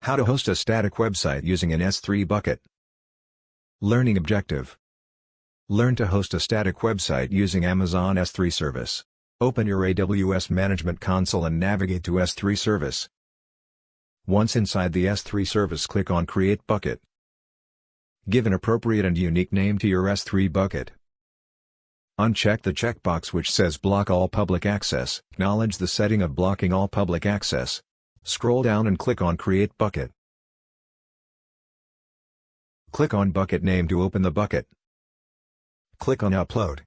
How to host a static website using an S3 bucket. Learning objective. Learn to host a static website using Amazon S3 service. Open your AWS Management Console and navigate to S3 service. Once inside the S3 service, click on Create Bucket. Give an appropriate and unique name to your S3 bucket. Uncheck the checkbox which says Block All Public Access. Acknowledge the setting of blocking all public access. Scroll down and click on Create Bucket. Click on Bucket Name to open the bucket. Click on Upload.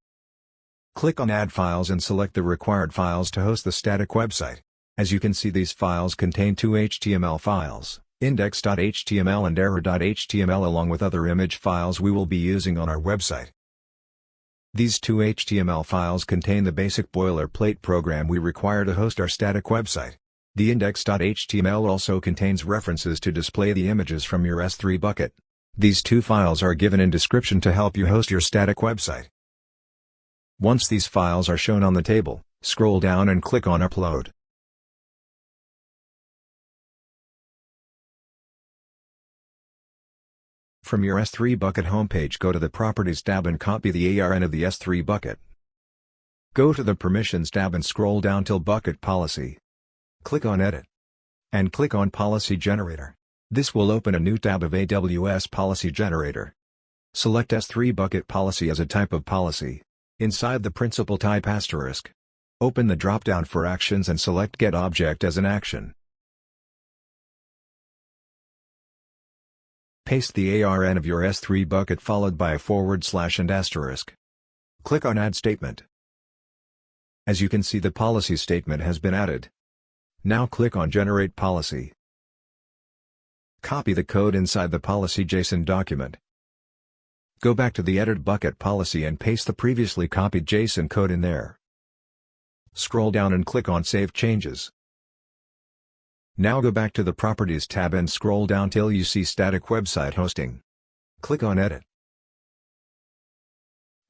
Click on Add Files and select the required files to host the static website. As you can see, these files contain two HTML files, index.html and error.html, along with other image files we will be using on our website. These two HTML files contain the basic boilerplate program we require to host our static website. The index.html also contains references to display the images from your S3 bucket. These two files are given in description to help you host your static website. Once these files are shown on the table, scroll down and click on Upload. From your S3 bucket homepage, go to the Properties tab and copy the ARN of the S3 bucket. Go to the Permissions tab and scroll down till Bucket Policy. Click on Edit. And click on Policy Generator. This will open a new tab of AWS Policy Generator. Select S3 Bucket Policy as a type of policy. Inside the principal type asterisk. Open the drop-down for Actions and select Get Object as an action. Paste the ARN of your S3 bucket followed by a / and asterisk. Click on Add Statement. As you can see, the policy statement has been added. Now click on Generate Policy. Copy the code inside the policy JSON document. Go back to the Edit Bucket Policy and paste the previously copied JSON code in there. Scroll down and click on Save Changes. Now go back to the Properties tab and scroll down till you see Static Website Hosting. Click on Edit.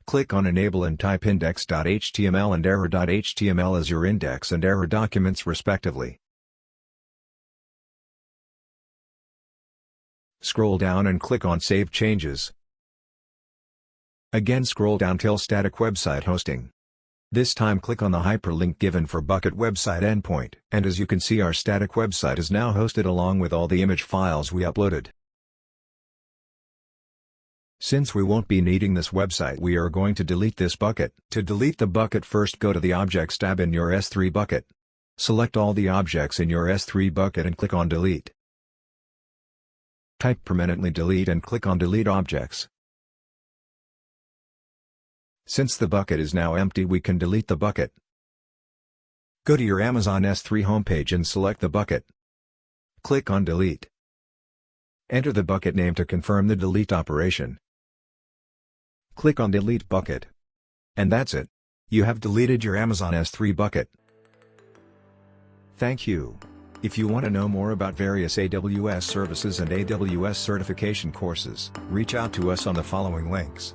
Click on Enable and type index.html and error.html as your index and error documents respectively. Scroll down and click on Save Changes. Again scroll down till Static Website Hosting. This time click on the hyperlink given for Bucket Website Endpoint, and as you can see, our static website is now hosted along with all the image files we uploaded. Since we won't be needing this website, we are going to delete this bucket. To delete the bucket, first go to the Objects tab in your S3 bucket. Select all the objects in your S3 bucket and click on Delete. Type Permanently Delete and click on Delete Objects. Since the bucket is now empty, we can delete the bucket. Go to your Amazon S3 homepage and select the bucket. Click on Delete. Enter the bucket name to confirm the delete operation. Click on Delete Bucket. And that's it. You have deleted your Amazon S3 bucket. Thank you. If you want to know more about various AWS services and AWS certification courses, reach out to us on the following links.